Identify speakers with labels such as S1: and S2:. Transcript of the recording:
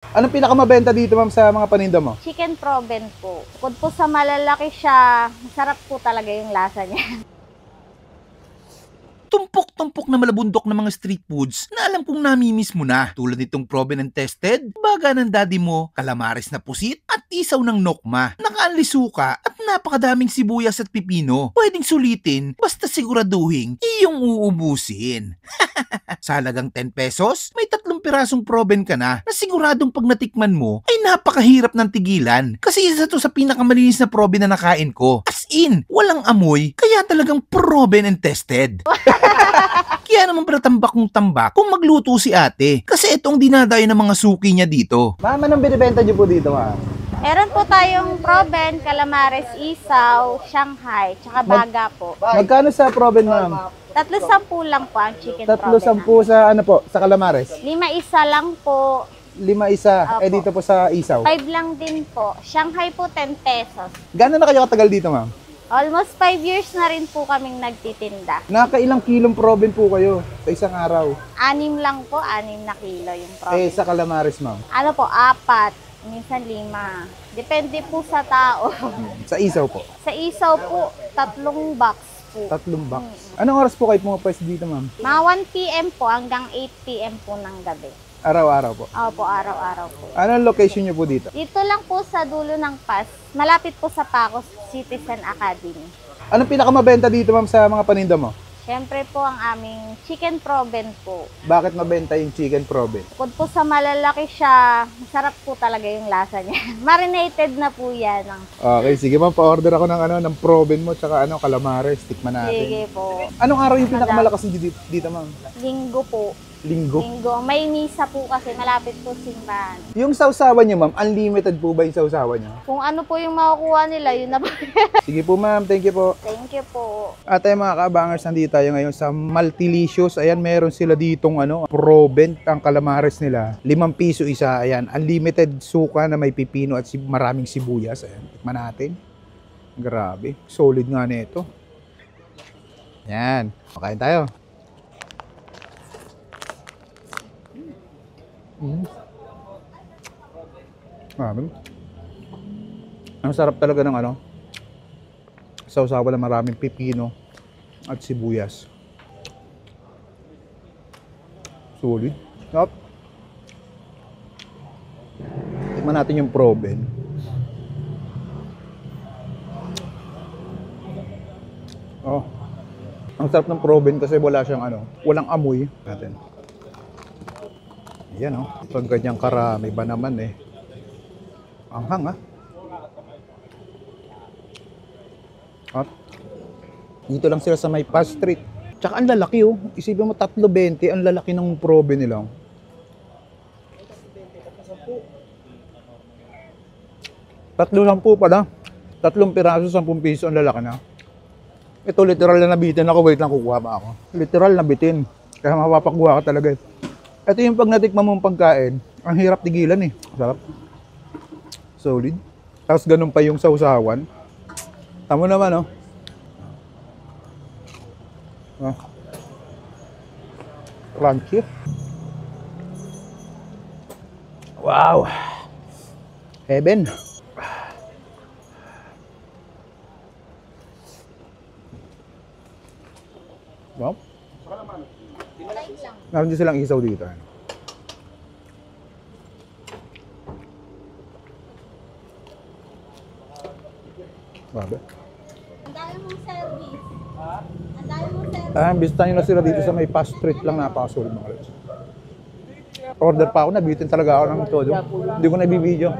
S1: Anong pinakamabenta dito, ma'am, sa mga paninda mo?
S2: Chicken proben po. Bukod po sa malalaki siya, masarap po talaga yung lasa niya.
S3: Tumpok-tumpok na malabundok ng mga street foods na alam kong namimiss mo na. Tulad nitong proven and tested, baga ng daddy mo, calamares na pusit at isaw ng nokma. Nakaanli suka at napakadaming sibuyas at pipino. Pwedeng sulitin basta siguraduhin iyong uubusin. Sa halagang 10 pesos, may 3 pirasong proben ka na siguradong pag natikman mo ay napakahirap ng tigilan. Kasi isa to sa pinakamalinis na proben na nakain ko. As in, walang amoy, kaya talagang proven and tested. Kaya naman pala tambak kong tambak kung magluto si ate. Kasi itong dinadayo ng mga suki niya dito.
S1: Ma'am, anong binibenta niyo po dito, ma'am?
S2: Meron po tayong proben, calamares, isaw, Shanghai, tsaka baga po.
S1: Magkano sa proben, ma'am?
S2: 3.10 lang po ang chicken
S1: Tatlo
S2: proben.
S1: sampu sa ano po, sa calamares.
S2: 5 isa lang po.
S1: 5 isa.
S2: Opo.
S1: Dito po sa isaw.
S2: 5 lang din po. Shanghai po 10 pesos.
S1: Gano'n na kayo katagal dito, ma'am?
S2: Almost 5 years na rin po kaming nagtitinda.
S1: Nakailang kilong proben po kayo sa isang araw?
S2: 6 lang po, 6 na kilo yung proben.
S1: Sa calamares, ma'am.
S2: Ano po, 4, minsan 5. Depende po sa tao.
S1: Sa isaw po.
S2: Sa isaw po, 3 box po.
S1: 3 box. Anong oras po kayo pumapwesto dito, ma'am?
S2: Mga 1 p.m. po hanggang 8 p.m. po ng gabi.
S1: Araw-araw po.
S2: Opo, araw-araw po.
S1: Anong location niyo po dito?
S2: Dito lang po sa dulo ng PAS, malapit po sa Pacos Citizen Academy.
S1: Anong pinakamabenta dito, ma'am, sa mga paninda mo?
S2: Siyempre po ang aming chicken proben po.
S1: Bakit mabenta yung chicken proben?
S2: Bukod po sa malalaki siya, masarap po talaga yung lasa niya. Marinated na po yan.
S1: Okay, sige ma'am, pa-order ako ng proben mo tsaka calamares, tikman natin.
S2: Sige po.
S1: Anong araw yung pinakamalakas dito, ma'am?
S2: Linggo po.
S1: Linggo.
S2: Linggo. May misa po kasi malapit po simbahan.
S1: Yung sausawan niyo, ma'am, unlimited po ba yung sausawan niyo?
S2: Kung ano po yung makukuha nila, yun na po.
S1: Sige po, ma'am, thank you po.
S2: Thank you po.
S1: At ay mga kabangers, nandito tayo ngayon sa Multilicious. Ayan, meron sila ditong proben, ang calamares nila. 5 piso isa, ayan. Unlimited suka na may pipino at maraming sibuyas. Ayan, tikman natin. Grabe, solid nga nito. Ayan, pakain tayo. Grabe. Ang sarap talaga ng sausawan na maraming pipino at sibuyas. Solid. Yup. Tikman natin yung proben. Oh. Ang sarap ng proben kasi wala siyang walang amoy natin. Ayan pag ganyang karami ba naman Anghang At dito lang sila sa may Pass Street. Tsaka ang lalaki Isipin mo 3.20, ang lalaki ng probe nila. Tatlo 10 pala. 3 piraso, 10 piso ang lalaki na. Ito literal na nabitin ako. Wait lang, kukuha pa ako. Literal nabitin. Kaya mapapakuha ka talaga. Ito yung pag natikman mong pagkain, ang hirap tigilan Sarap. Solid. Tapos ganun pa yung sausawan. Tamo naman crunchy. Wow. Heaven. Wow. Meron din silang isaw dito. Grabe.
S2: Ang dami mong service. Ang dami mong service.
S1: Bisita nyo na sila dito sa may Pass Street lang, napakasolid mga lods. Order pa ako, nabitin talaga ako ng todo. Hindi ko na bibidyo.